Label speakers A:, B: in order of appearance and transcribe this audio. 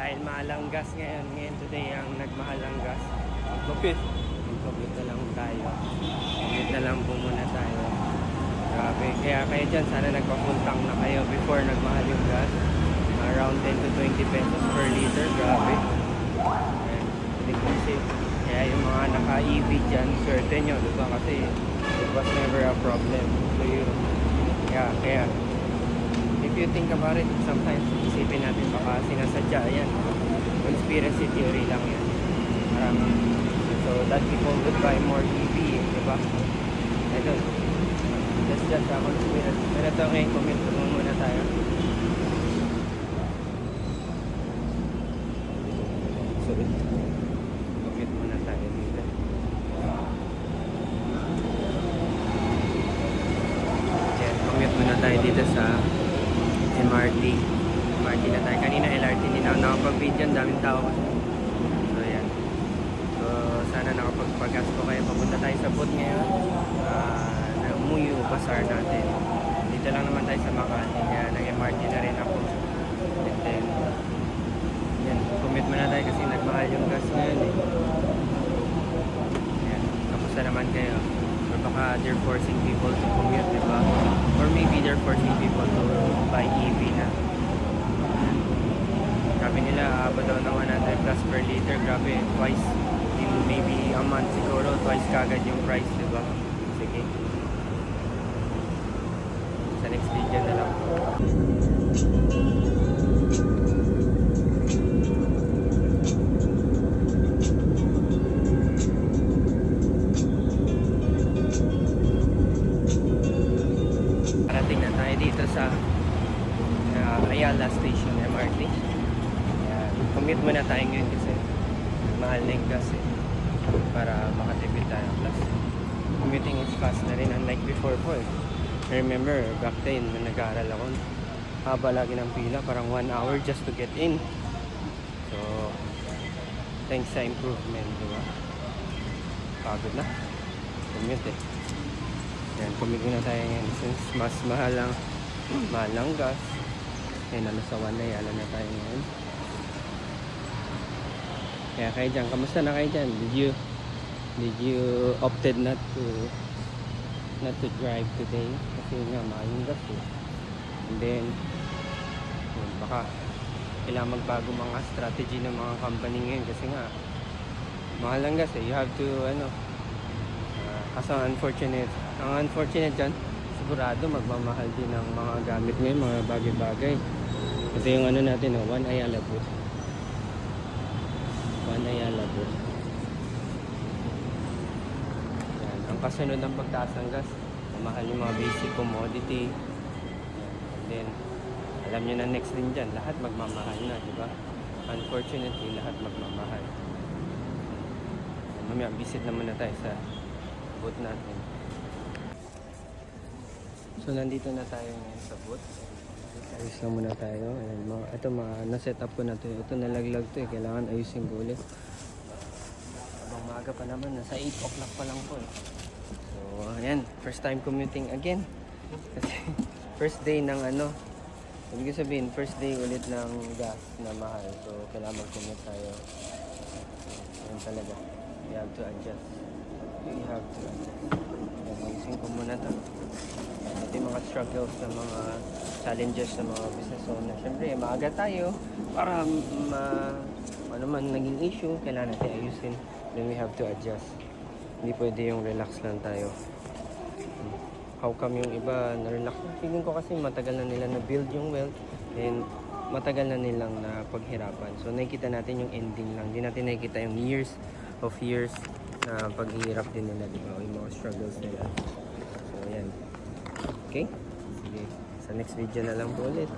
A: Dahil mahal ang gas ngayon. Ngayon today ang nagmahal ang gas. Magkupit. Magkupit na lang tayo. Magkupit na lang po muna tayo. Grabe. Kaya kayo dyan, sana nagpa-full tank na kayo before nagmahal yung gas. Around 10 to 20 pesos per liter. Grabe. Ayan. Hindi kasi. Kaya yung mga naka-EV dyan, swerte nyo, diba? Kasi it was never a problem to you. Kaya if you think about it, sometimes isipin natin baka sinasadya yan. Conspiracy theory lang yan. So that people would buy more EV, diba? I don't. That's just a conspiracy. Pero ito ngayon, comment muna tayo. Sorry. Comment muna tayo dito. Yan, comment muna tayo dito sa MRT na tayo. Kanina LRT din ako nakapag-video. Ang daming tao kasi. So yan. So sana nakapagpagas ko kayo. Papunta tayo sa boot ngayon. Na Muyu Bazaar natin. Dito lang naman tayo sa Makati. Kaya nag-MRT na rin ako. And then yan. Commute muna tayo kasi nagmahal yung gas ngayon eh. Yan. Kamusta naman kayo? Or baka they're forcing people to commute, diba? Or maybe they're forcing people to buy EV na. Sabi nila, abot daw ng 100 plus per liter. Grabe, twice. Maybe a month siguro, twice kagad yung price, diba? Sige. Sa next video na lang. Parating na tayo dito sa Ayala Station MRT. Commute muna tayo ngayon kasi mahal na yung gas eh, para makatipid tayo. Plus commuting is fast na rin unlike before po eh. I remember back then nung nag-aaral ako, haba lagi ng pila, parang 1 hour just to get in. So thanks sa improvement, diba? Pagod na commute eh. Yan, commute muna tayo ngayon since mas mahal ang gas. Ayun, nasa Ayala na tayo ngayon. Kaya kayo dyan, kamusta na kayo dyan? Did you opted not to drive today? Kasi nga, mahal yung gas eh. And then, yun, baka kailangan magbago mga strategy ng mga company ngayon kasi nga, mahal ang gas eh. You have to, kasi ang unfortunate dyan, sigurado magmamahal din ang mga gamit ngayon, mga bagay-bagay. Ito yung natin, One Ayala booth. One Ayala booth. Yan. Ang kasunod ng pagtaas ng gas, mahal yung mga basic commodity. And then, alam nyo na next din dyan, lahat magmamahal na, diba? Unfortunately, lahat magmamahal. Mamaya, visit na muna tayo sa booth natin. So, nandito na tayo ngayon sa booth. Ayos na muna tayo. Ayan, ito na-set up ko na ito. Ito nalaglag to eh. Kailangan ayusin ko ulit. Habang maaga pa naman. Nasa 8 o'clock pa lang po eh. So, ayan. First time commuting again. Kasi, first day ng ibig sabihin, first day ulit ng gas na mahal. So, kailangan mag-commute tayo. Ayan talaga. You have to adjust. You have to adjust. Ayan, ayusin ko muna ito. Ito yung mga struggles ng mga challenges ng mga business owner. Siyempre, maaga tayo para ano man naging issue, kailangan natin ayusin. Then we have to adjust. Hindi pwede yung relax lang tayo. How come yung iba na-relax? Feeling ko kasi matagal na nila na-build yung wealth and matagal na nilang napaghirapan. So, nakikita natin yung ending lang. Hindi natin nakikita yung years na paghihirap din nila, di ba? O yung mga struggles nila. So, ayan. Okay? Sige. Sa next video na lang po ulit.